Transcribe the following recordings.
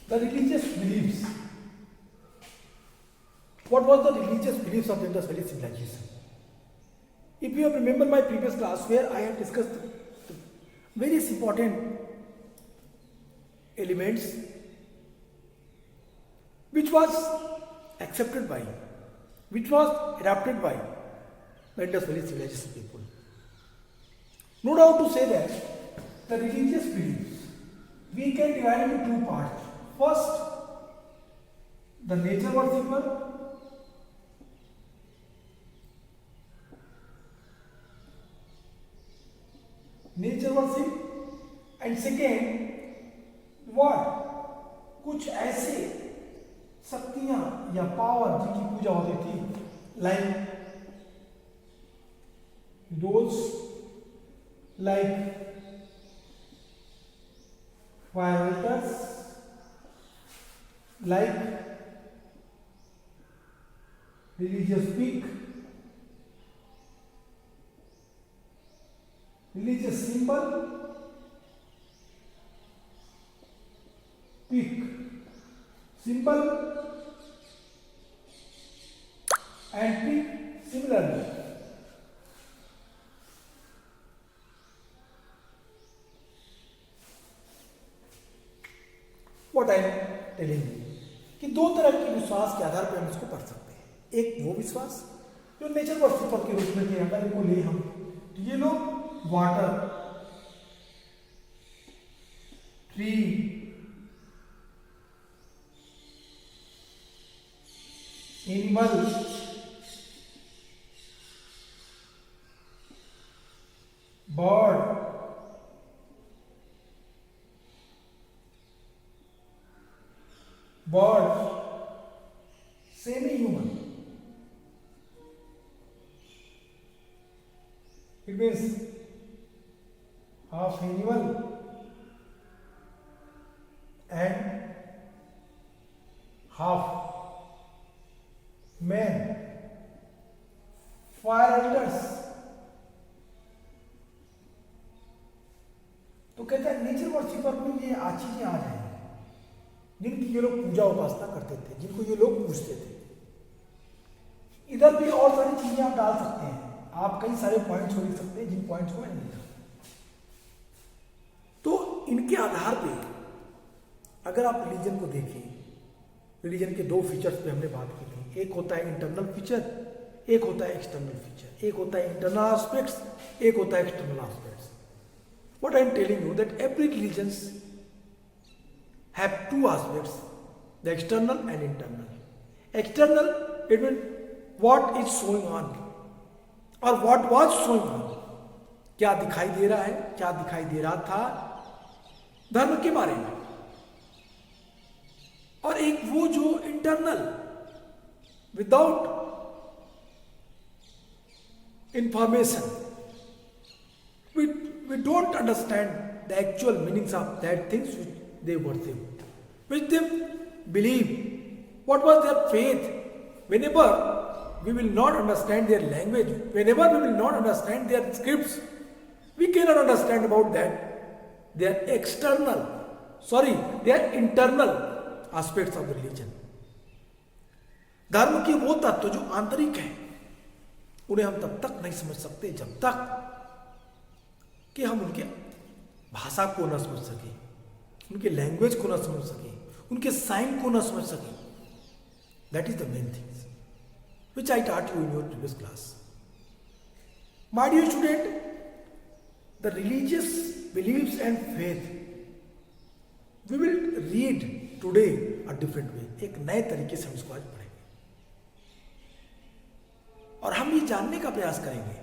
The religious beliefs. What was the religious beliefs of the Indus Valley civilization? If you have remembered my previous class where I have discussed the various important elements which was accepted by, which was adapted by the Indus Valley civilization people. No doubt to say that the religious beliefs we can divide into two parts. First, the nature worshipper, nature worship, and second what कुछ ऐसे शक्तियां या power जिनकी पूजा होती थी, like doles, like fire altars, like religious peak, religious symbol, peak, symbol and peak similarly. What I am telling you कि दो तरह के विश्वास के आधार पर हम इसको पढ़ सकते हैं। एक वो विश्वास जो नेचर वर्शिपर के रूप में थे, अगर इनको ले हम तो ये लोग water, tree, animal, bird, semi human, it means half animal and half man, fire eaters. तो कहता है नेचर वर्शिपर में ये चीजें आ जाएंगी जिनकी ये लोग पूजा उपासना करते थे, जिनको ये लोग पूजते थे। इधर भी और सारी चीजें आप डाल सकते हैं, आप कई सारे पॉइंट्स लिख सकते हैं जिन पॉइंट्स को मैंने लिखा। तो इनके आधार पे अगर आप रिलीजन को देखें, रिलीजन के दो फीचर्स पे हमने बात की थी। एक होता है इंटरनल फीचर, एक होता है एक्सटर्नल फीचर। एक होता है इंटरनल एस्पेक्ट्स, एक होता है external aspects. What I am telling you that every religions have two aspects, the external and internal. External it mean what is showing on और व्हाट वाज शोइंग ऑन, क्या दिखाई दे रहा है, क्या दिखाई दे रहा था धर्म के बारे में। और एक वो जो internal, without information, we don't understand the actual meanings of that things which they worship, which they believe, what was their faith. Whenever we will not understand their language, whenever we will not understand their scripts, we cannot understand about that. They are external, they are internal aspects of the religion. धर्म के वो तत्व जो आंतरिक हैं, उन्हें हम तब तक नहीं समझ सकते जब तक कि हम उनके भाषा को न समझ सके, उनके लैंग्वेज को न समझ सके, उनके साइन को न समझ सके। That is the main things which I taught you in your previous class. My dear student, the religious beliefs and faith we will read today a different way. एक नए तरीके से हम इसको आज पढ़ेंगे और हम ये जानने का प्रयास करेंगे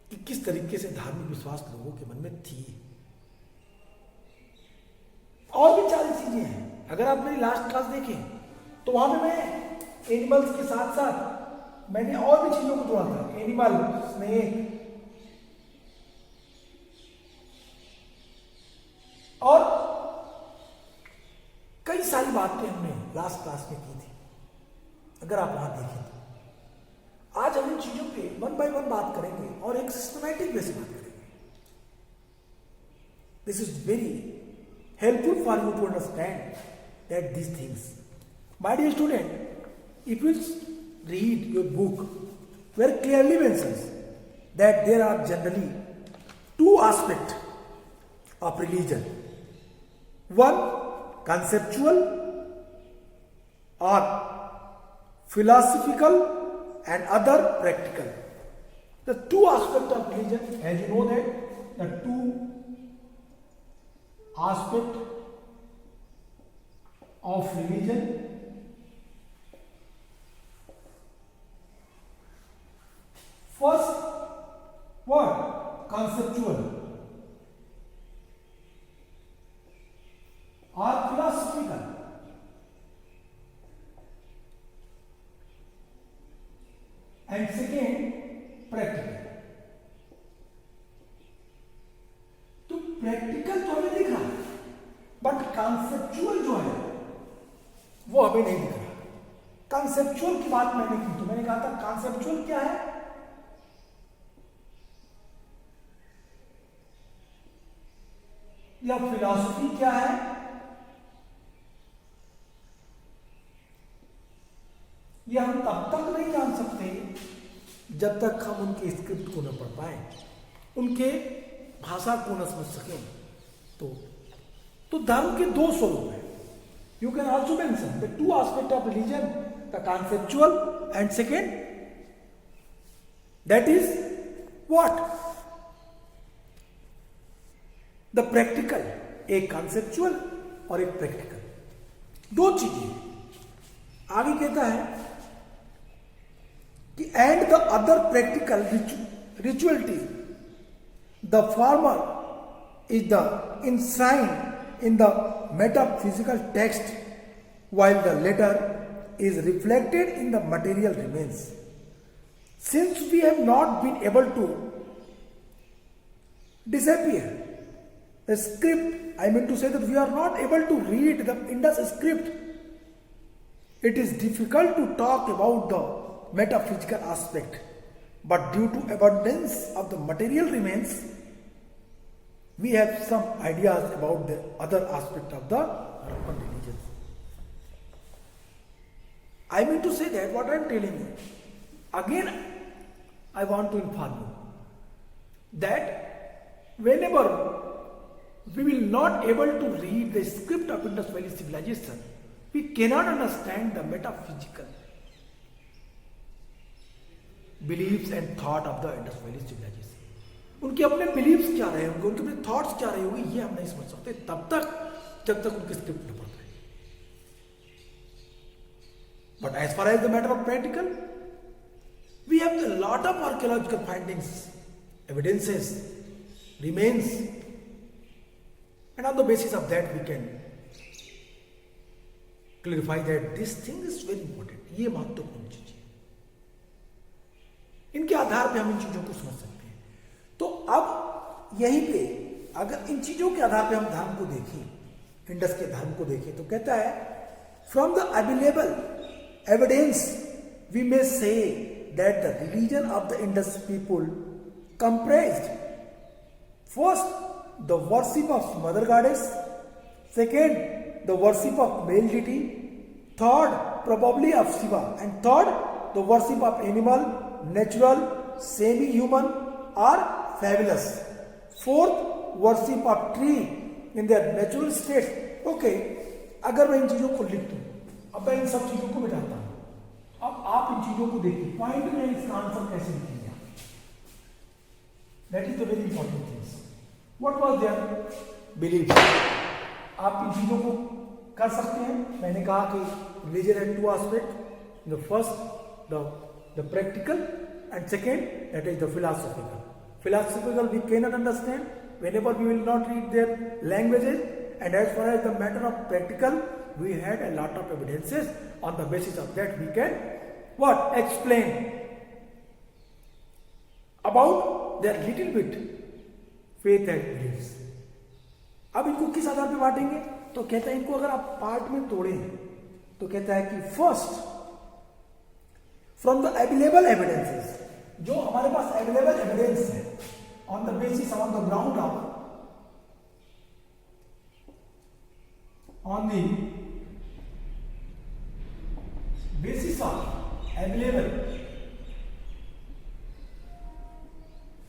कि किस तरीके से धार्मिक विश्वास लोगों के मन में थी। और भी 40 चीजें हैं। अगर आप मेरी लास्ट क्लास देखें तो वहां पे मैं एनिमल्स के साथ साथ मैंने और भी चीजों को जोड़ा था। एनिमल, स्नेक और कई सारी बातें हमने लास्ट क्लास में की थी। अगर आप वहां देखें तो आज हम इन चीजों पे वन बाय वन बात करेंगे और एक सिस्टमैटिक वे से बात करेंगे। This is very helpful for you to understand that these things. My dear student, if you read your book, where clearly mentions that there are generally two aspects of religion. One, conceptual or philosophical, and other practical. The two aspects of religion, as you know that the two aspects of religion, first, what? Conceptual or philosophical. And second, practical. तो practical तो हमें दिख रहा, but conceptual जो है वो हमें नहीं दिख रहा. कॉन्सेप्चुअल की बात मैंने की, तो मैंने कहा था कॉन्सेप्चुअल क्या है? या फिलॉसफी क्या है? ये हम तब तक नहीं जान सकते जब तक हम उनके स्क्रिप्ट को न पढ़ पाए, उनके भाषा को न समझ सकें. तो धर्म के दो स्वरूप हैं. You can also mention the two aspect of religion, the conceptual and second, that is what? The practical. एक कॉन्सेप्चुअल और एक प्रैक्टिकल, दो चीजें. आगे कहता है कि and the other practical rituality, the former is the enshrined in the metaphysical text, while the latter is reflected in the material remains. Since we have not been able to disappear the script, I mean to say that we are not able to read the Indus script, it is difficult to talk about the metaphysical aspect. But due to abundance of the material remains, we have some ideas about the other aspect of the Harappan religion. I mean to say that what I am telling you, again I want to inform you that whenever we will not able to read the script of Indus Valley civilization, we cannot understand the metaphysical beliefs and thought of the Indus Valley civilization. उनके अपने beliefs क्या रहे होंगे, उनके अपने thoughts क्या रहे होंगे, ये हम नहीं समझ सकते तब तक जब तक उनके स्क्रिप्ट न पढ़ पाए. But as far as the matter of practical, we have a lot of archaeological findings, evidences, remains, and on the basis of that we can clarify that this thing is very important. ये महत्वपूर्ण चीज है, इनके आधार पे हम इन चीजों को समझ सकते हैं. तो अब यहीं पे अगर इन चीजों के आधार पे हम धर्म को देखें, इंडस के धर्म को देखें, तो कहता है from the available evidence we may say that the religion of the Indus people comprised first the worship of mother goddess, second the worship of male deity, third probably of Shiva, and third the worship of animal, natural, semi human or fabulous, fourth worship of tree in their natural state. Okay, अगर मैं इन चीजों को लिख दूं, अब मैं इन सब चीजों को मिटाता हूं, अब आप इन चीजों को देखिए, पॉइंट में इसका आंसर कैसे लिखेंगे आप. That is the very important things. What was their belief. आप इन चीजों को कर सकते हैं. मैंने कहा कि religion has to aspect, the first the practical and second, that is the philosophical. Philosophical we cannot understand whenever we will not read their languages, and as far as the matter of practical, we had a lot of evidences. On the basis of that we can what? Explain about their little bit faith and beliefs. अब इनको किस आधार पे बांटेंगे, तो कहता है इनको अगर आप पार्ट में तोड़ें तो कहता है कि first from the available evidences, जो हमारे पास अवेलेबल एविडेंस है, on the basis on the ground of on the available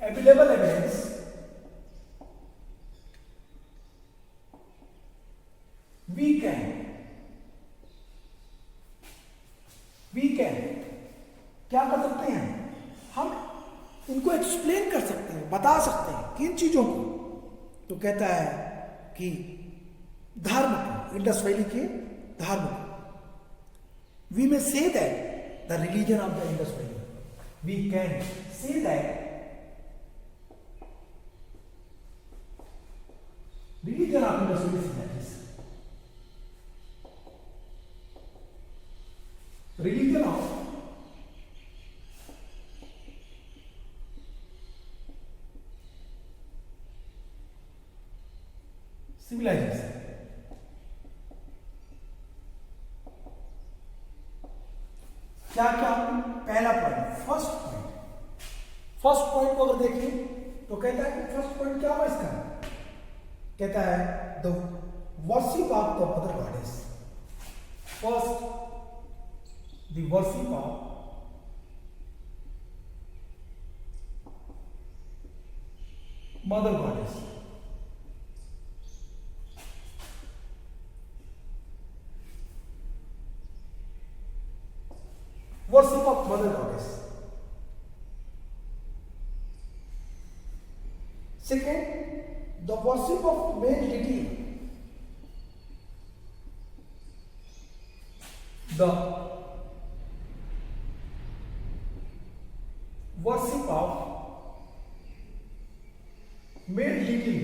evidence we can क्या कर सकते हैं, हम इनको एक्सप्लेन कर सकते हैं, बता सकते हैं किन चीजों को। तो कहता है कि धर्म को, इंडस वैली के धर्म को, we may say that the religion of the Indus valley, we can say that religion of Indus valley is religion of civilization। क्या क्या, पहला पॉइंट, फर्स्ट पॉइंट को अगर देखें तो कहता है कि फर्स्ट पॉइंट क्या हुआ इसका, कहता है the worship of the mother goddess. First, the worship of mother goddess। worship of mother goddess। second, the worship of male deity, the worship of male deity।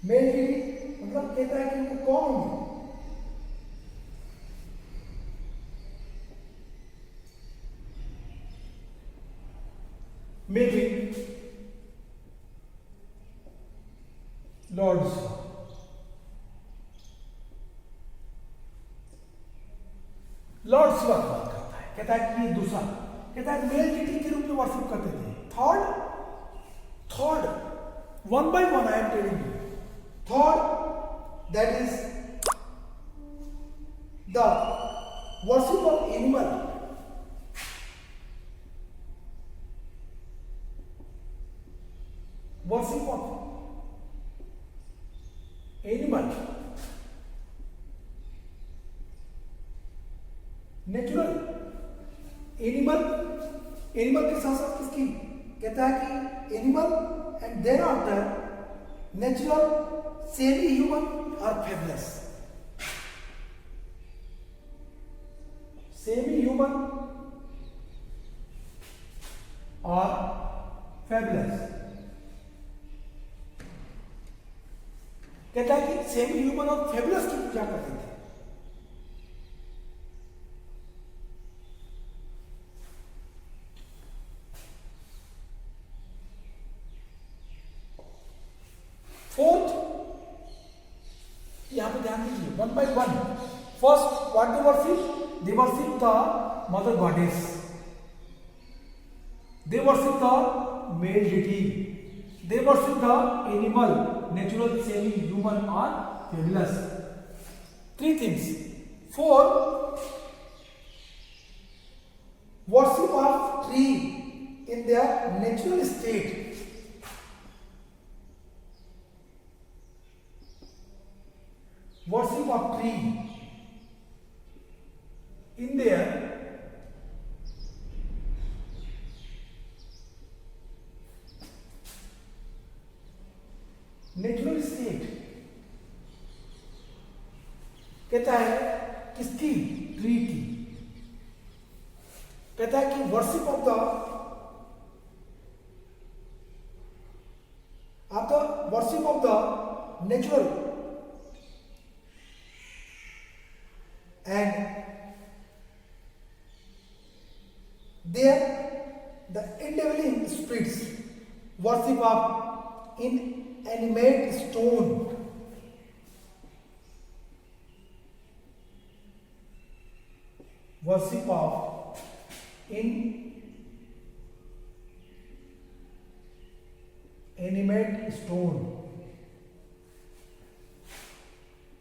Male deity मतलब कहता है कि वो कौन होंगे, may be lord Shiva. Lord Shiva की बात करता है, कहता है कि ये दूसरा, कहता है मेल डिटी के रूप में वर्शिप करते थे। Third, one by one I am telling you. Third, that is the worship of animal. Worship of animal, natural animal के साथ साथ किसकी, कहता है कि animal and then after natural, semi human और फेबुलस। सेमी ह्यूमन और फेबुलस, कहता है कि सेमी ह्यूमन और फेबुलस की पूजा करते थे। फोर्थ, यहां पे ध्यान दीजिए, one by one. First, what they worship, they worship the mother goddess, they worship the male deity, they worship the animal, natural, semi human और fabulous. Three things. Four, worship of tree in their natural state, worship of tree in their natural state। कहता है किसकी, tree की। कहता है कि worship of the worship of the natural and there the indwelling spirits, worship of inanimate stone, worship of inanimate stone।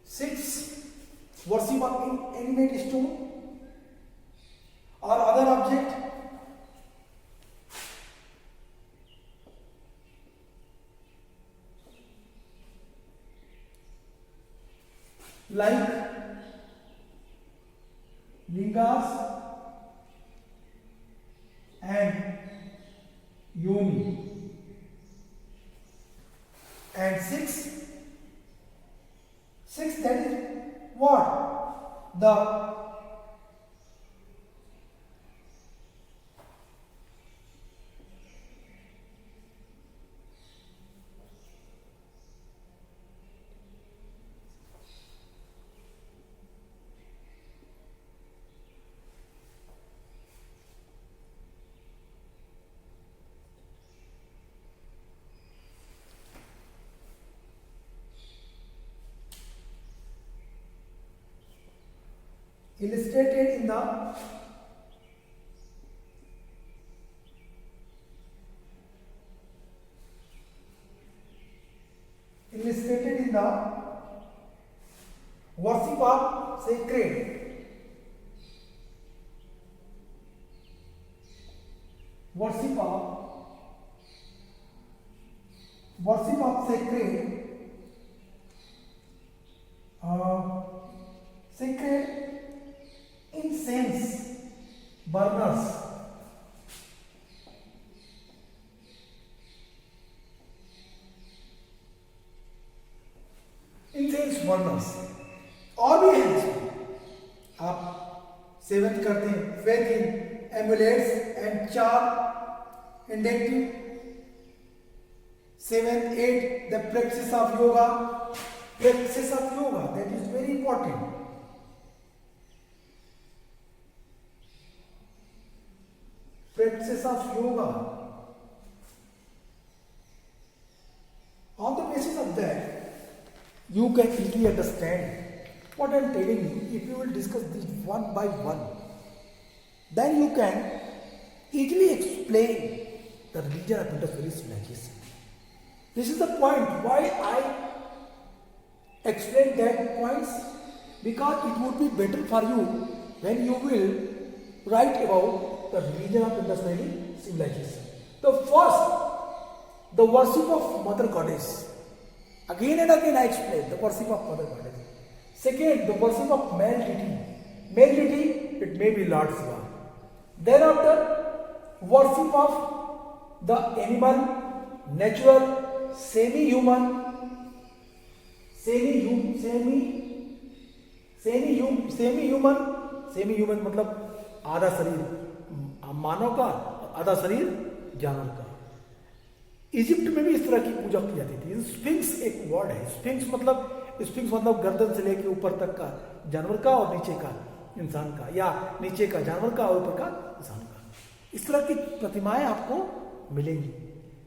6, worship of inanimate stone like lingas and yoni. And six, that is what? The illustrated in the worship of sacred, worship of sacred, sacred incense burners, incense burners. और भी है इसमें, आप seven करते हैं faith in amulets and चार इंडेक्टिव 7, 8 the practice of yoga, practice of yoga, that is very important. Practice of yoga. On the basis of that, you can easily understand what I am telling you. If you will discuss this one by one, then you can easily explain the religion of Indus Valley civilization. This is the point why I explain that points, because it would be better for you when you will write about the religion of Indus Valley civilization. The first, the worship of Mother Goddess. Again and again I explain the worship of Mother Goddess. Second, the worship of male deity. Male deity, it may be Lord Shiva. Thereafter, worship of the animal, natural, semi-human मतलब आधा शरीर मानव का, आधा शरीर जानवर का। Egypt में भी इस तरह की पूजा की जाती थी। स्फिंक्स एक वर्ड है, स्फिंक्स मतलब गर्दन से लेके ऊपर तक का जानवर का और नीचे का इंसान का, या नीचे का जानवर का और ऊपर का इंसान का। इस तरह की प्रतिमाएं आपको मिलेंगी।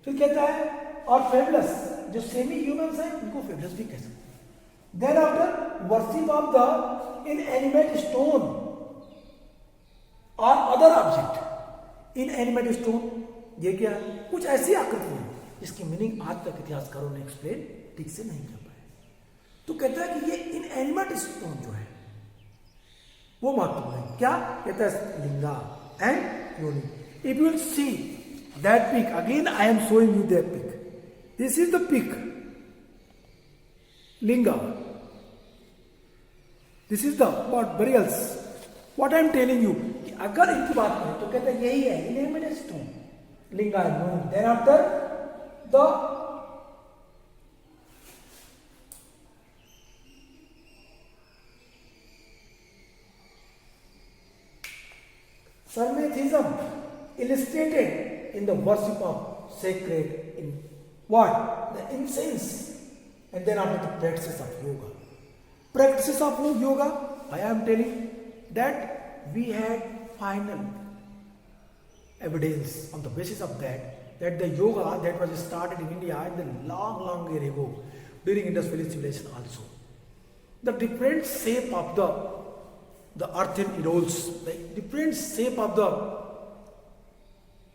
फिर कहता है और फेबलस, जो सेमी ह्यूमन्स हैं उनको फेबलस भी कह सकते हैं। Thereafter, worship of the inanimate stone or other object. Inanimate stone, ये क्या है? कुछ ऐसी आकृति है जिसकी मीनिंग आज तक इतिहासकारों ने एक्सप्लेन ठीक से नहीं कर पाए। तो कहता है कि ये इनएनिमेट स्टोन जो है वो महत्वपूर्ण है। क्या कहता है? Linga and yoni. If you will see that pic, again I am showing you that pic, this is the pic linga, this is the what burials, what I am telling you. अगर इनकी बात करें तो कहते हैं यही है inanimate stone, linga and yoni. Then after the Sarmathism illustrated in the worship of sacred in what? The incense. And then after the practices of yoga. Practices of yoga, I am telling that we had final evidence on the basis of that the yoga that was started in India in the long year ago during Indus Valley civilization also. The different shape of the earthen erodes, the different shape of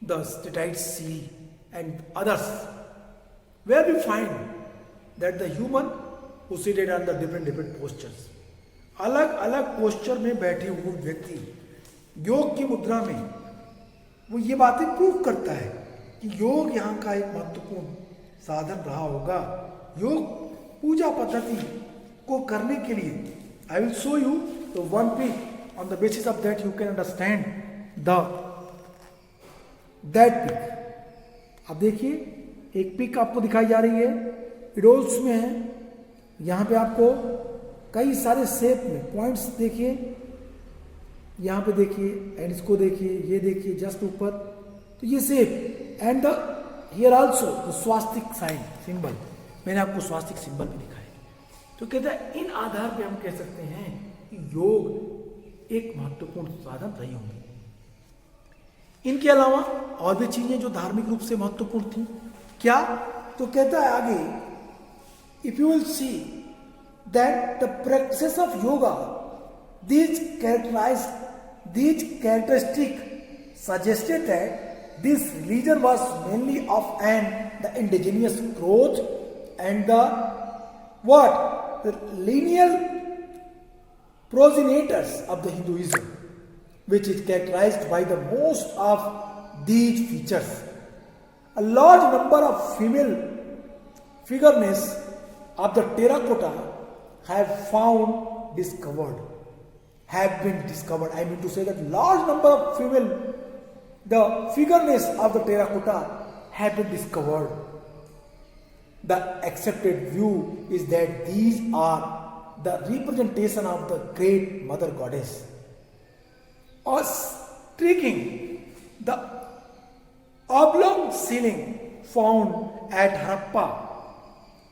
the Statite sea and others, where we find that the human who seated on the different postures, अलग अलग posture में बैठे हुए व्यक्ति योग की मुद्रा में वो ये बातें प्रूव करता है कि योग यहाँ का एक महत्वपूर्ण साधन रहा होगा। योग पूजा पद्धति को करने के लिए I will show you the one pic. On the basis of that, you can understand that pic. अब देखिए, एक पिक आपको दिखाई जा रही है, इडोल्स में है। यहाँ पे आपको कई सारे शेप में पॉइंट्स देखिए, यहाँ पे देखिए, एंड इसको देखिए, ये देखिए जस्ट ऊपर, तो ये shape and the here also the swastika sign symbol, मैंने आपको स्वास्तिक सिंबल भी दिखाया। तो कहता है इन आधार पे हम कह सकते हैं कि योग एक महत्वपूर्ण साधन रही होंगी। इनके अलावा और भी चीजें जो धार्मिक रूप से महत्वपूर्ण थी, क्या? तो कहता है आगे, if you will see that the practice of yoga these characteristic suggested that this religion was mainly of the indigenous growth and the lineal progenitors of the Hinduism, which is characterized by the most of these features. A large number of female figureness of the terracotta have been discovered. I mean to say that large number of the figureness of the terracotta have been discovered. The accepted view is that these are the representation of the great mother goddess. Or striking the oblong ceiling found at Harappa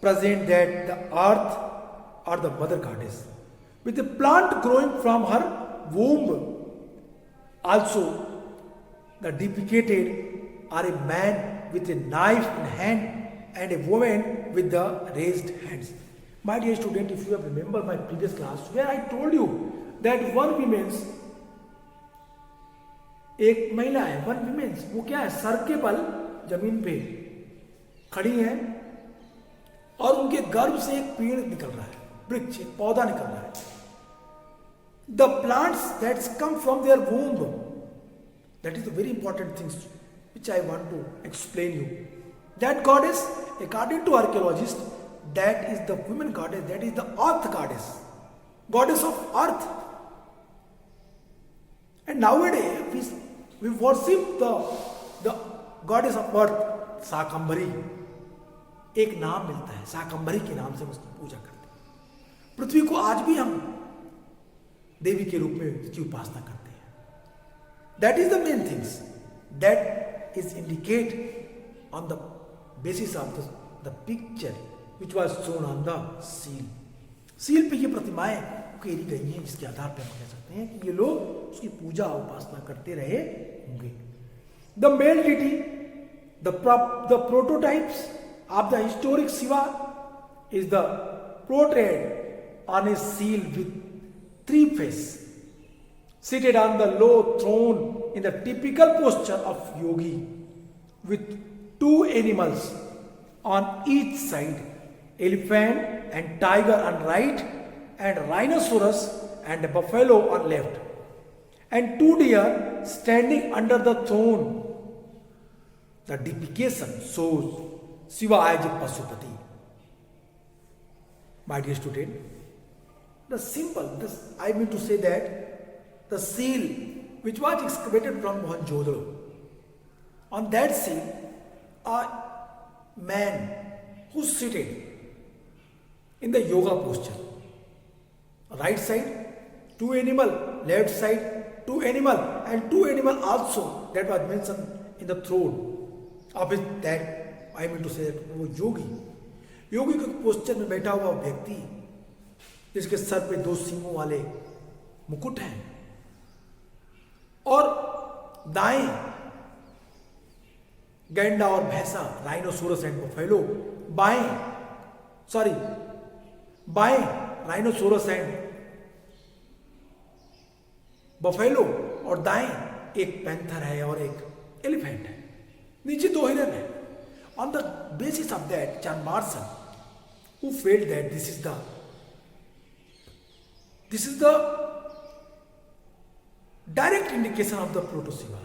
present that the earth or the mother goddess, with a plant growing from her womb. Also, the depicted are a man with a knife in hand and a woman with the raised hands. My dear student, if you have remembered my previous class where I told you that one women's, एक महिला है, one women's, वो क्या है, sir के बल जमीन पे खड़ी है और उनके गर्भ से एक पेड़ निकल रहा है, वृक्ष, एक पौधा निकल रहा है। The plants that come from their womb, that is the very important things which I want to explain you. That goddess, according to archaeologists, that is the women goddess, that is the earth goddess, goddess of earth. And nowadays we worship the goddess of earth, Shakambhari, एक नाम मिलता है, शाकंभरी के नाम से उसकी पूजा करते हैं। पृथ्वी को आज भी हम देवी के रूप में उसकी उपासना करते हैं। That is the main things that is indicate on the basis of the picture which was shown on the seal. Seal पे ये प्रतिमाएं उकेरी गई हैं, जिसके आधार पर हम कह सकते हैं कि ये लोग उसकी पूजा उपासना करते रहे होंगे। The male deity, the prototypes of the historic Shiva is the portrayed on a seal with 3 faces, seated on the low throne in the typical posture of yogi, with 2 animals on each side, elephant and tiger on right, and rhinoceros and a buffalo on left, and 2 deer standing under the throne. The depiction shows Shiva as a Pasupati. My dear student, the symbol, I mean to say that the seal which was excavated from Mohenjo-daro, on that seal a man who seated in the yoga posture, right side 2 animal, left side 2 animal, and 2 animal also that was mentioned in the throne of it, that I mean to say that वो योगी के posture में बैठा हुआ व्यक्ति, जिसके sir पे 2 सींगों वाले मुकुट हैं, और दाएं गैंडा और भैंसा, राइनोसोरस एंड बफेलो, बाएं राइनोसोरस एंड बफेलो, और दाएं एक पैंथर है और एक एलिफेंट है, नीचे 2 हिरन है। On the basis of that, John Marshall, who felt that this is the direct indication of the Proto-Shiva,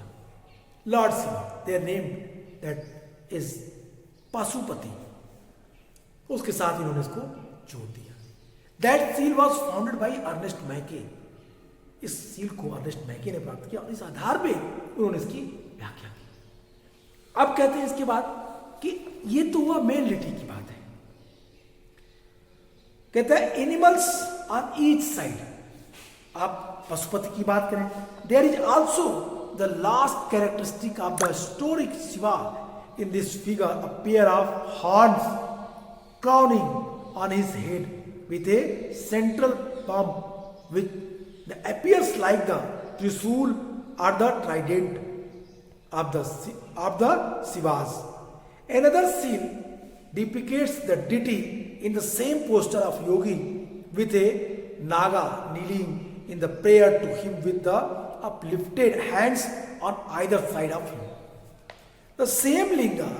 Lord Shiva, their name that is Pasupati, उसके साथ इन्होंने इसको जोड़ दिया। That seal was founded by Ernest Mackay. इस seal को Ernest मैके ने प्राप्त किया और इस आधार पे उन्होंने इसकी व्याख्या की। अब कहते हैं इसके बाद कि ये तो हुआ मेनलिटी की बात है। कहते हैं एनिमल्स ऑन ईच साइड। आप पशुपति की बात करें, there is also the last characteristic of the historic Shiva in this figure, a pair of horns crowning on his head with a central palm which appears like the Trishul or the trident of the Shivas. Another scene depicts the deity in the same posture of yogi with a naga kneeling in the prayer to him with the uplifted hands on either side of him. The same linga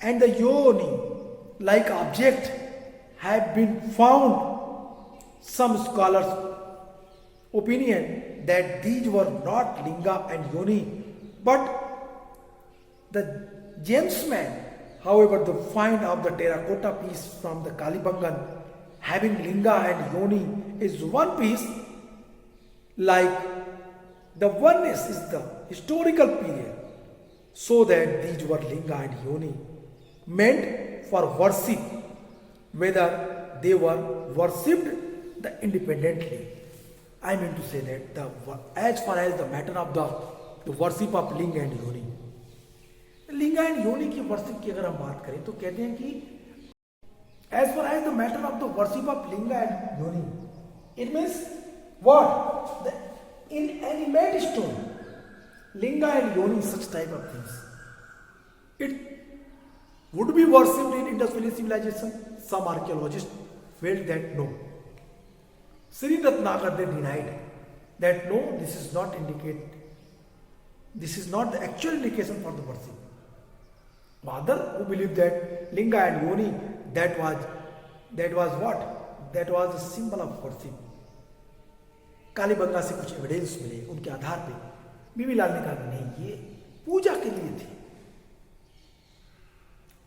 and the yoni like object have been found. Some scholars opinion that these were not linga and yoni but the gemsman. However, the find of the terracotta piece from the Kalibangan having linga and yoni is one piece, like the oneness is the historical period, so that these were linga and yoni meant for worship, whether they were worshipped independently. I mean to say that as far as the matter of the worship of linga and yoni, linga and yoni की worship की अगर हम बात करें तो कहते हैं कि as far as the matter of the worship of linga and yoni, it means what the inanimate stone, linga and yoni, such type of things, it would be worshipped in Indus Valley civilization. Some archaeologists felt that no. Sri Ratnakar, they denied that no, this is not the actual indication for the worship. Other who believed that linga and yoni, that was what? That was a symbol of worship. Kalibangan से कुछ evidence मिले, उनके आधार पे बीबीलाल ने कहा नहीं, ये पूजा के लिए थी।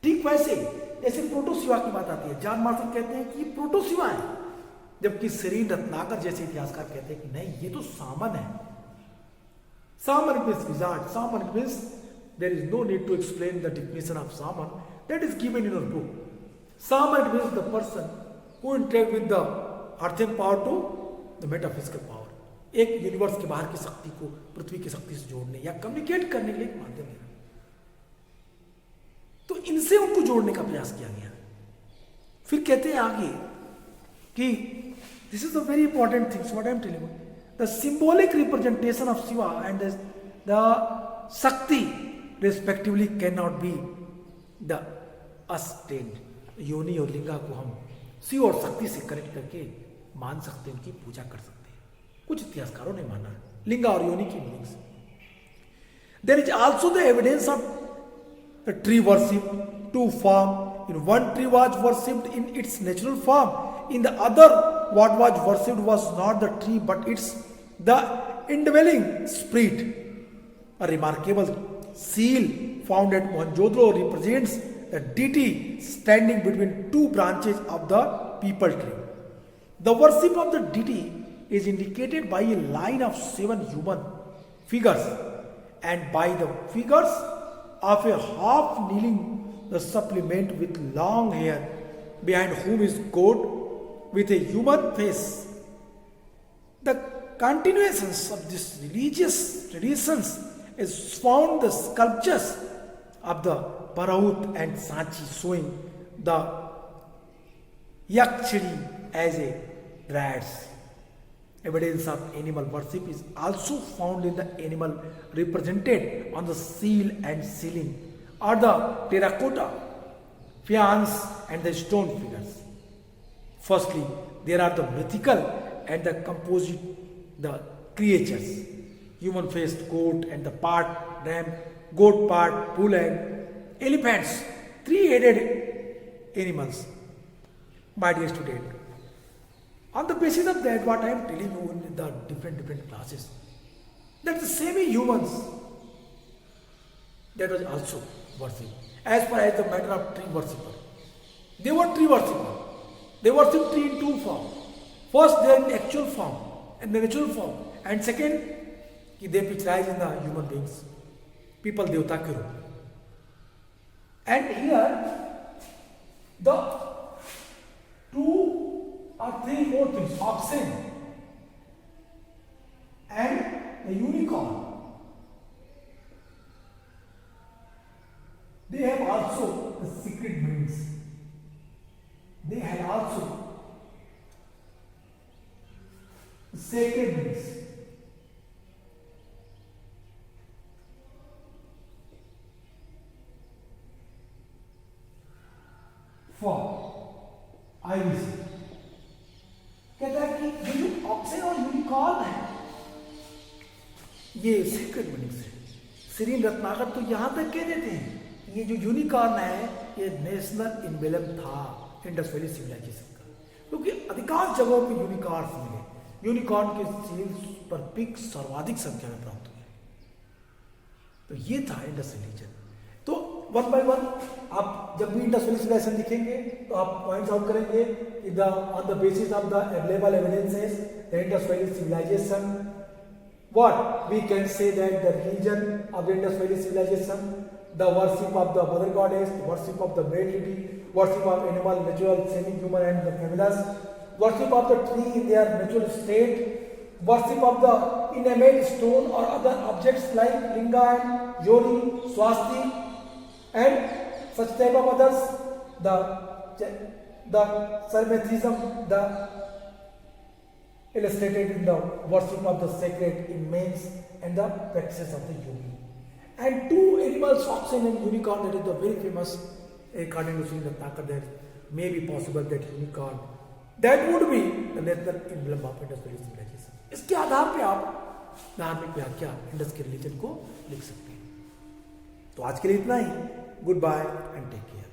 ठीक वैसे जैसे प्रोटोशिवा की बात आती है, जॉन मार्शल कहते हैं कि प्रोटोशिवा है, जबकि श्री रत्नाकर जैसे इतिहासकार कहते हैं कि नहीं, ये तो सामन है। Shaman means wizard, shaman means there is no need to explain the definition of shaman, that is given in your book. Shaman means the person who interact with the earthen power to the metaphysical power, एक universe के बाहर की शक्ति को पृथ्वी की शक्ति से जोड़ने या कम्युनिकेट करने के लिए एक माध्यम है। तो इनसे उनको जोड़ने का प्रयास किया गया। फिर कहते हैं आगे कि this is the very important things what I am telling you, the symbolic representation of Shiva and the Shakti respectively can not be the ascertained. Yoni और लिंगा को हम शिव और शक्ति से कनेक्ट करके मान सकते हैं, उनकी पूजा कर सकते हैं। कुछ इतिहासकारों ने माना लिंगा और योनि की meanings. There is also the evidence of the tree worship, two form. In one tree was worshipped in its natural form, in the other what was worshipped was not the tree but its the indwelling spirit. A remarkable seal found at Mohenjo-daro represents the deity standing between two branches of the peepal tree. The worship of the deity is indicated by a line of 7 human figures and by the figures of a half kneeling the supplement with long hair, behind whom is God with a human face. The continuations of this religious traditions is found the sculptures of the Parahut and Sanchi showing the Yakshari as a dryads. Evidence of animal worship is also found in the animal represented on the seal and ceiling or the terracotta, faience and the stone figures. Firstly, there are the mythical and the composite, the creatures, human-faced goat and the part ram, goat part, bull and elephants, three-headed animals. My dear student, on the basis of that, what I am telling you in the different classes, that the semi-humans, that was also worship. As far as the matter of tree worshipper, they were tree worshipper. They worship tree in two forms. First, they are in actual form and the natural form, and second, कि they picturize in the human beings, people देवता के रूप. And here, the 2 or 3 more things, oxen and the unicorn, they have also the secret meanings. They have also sacred meanings. For IBC कहता है कि ये जो oxygen और unicorn है ये सीक्रेट मीनिंग्स है. श्री रत्नाकर तो यहां तक कह देते हैं ये जो यूनिकॉर्न है ये नेशनल इम्बेलम था इंडस वैली सिविलाइजेशन का, क्योंकि अधिकांश जगहों पे यूनिकॉर्न्स मिले. यूनिकॉर्न के सील्स पर पिक सर्वाधिक संख्या में प्राप्त हुए. तो ये था इंडस रिलीजन. तो वन बाय वन आप जब भी इंडस वैली सिविलाइजेशन दिखेंगे तो आप पॉइंट्स आउट करेंगे कि the on the basis of the available evidences the Indus valley civilisation, what we can say that the religion of the Indus Valley civilization, the worship of the mother goddess, the worship of the male deity, worship of animal, natural, semi-human and the fabulous, worship of the tree in their natural state, worship of the inanimate stone or other objects like linga and yoni, swasti and such type of others, the Sarmathism, the illustrated in the worship of the sacred in mains and the practices of the yogi. And 2 animals, oxen and unicorn, that is the very famous, according to Sri Ratnakar, that may be possible that unicorn, that would be the national emblem of Indus Valley civilization. इसके आधार पे आप धार्मिक व्याख्या Indus के religion को लिख सकते हैं. तो आज के लिए इतना ही. Good bye and take care.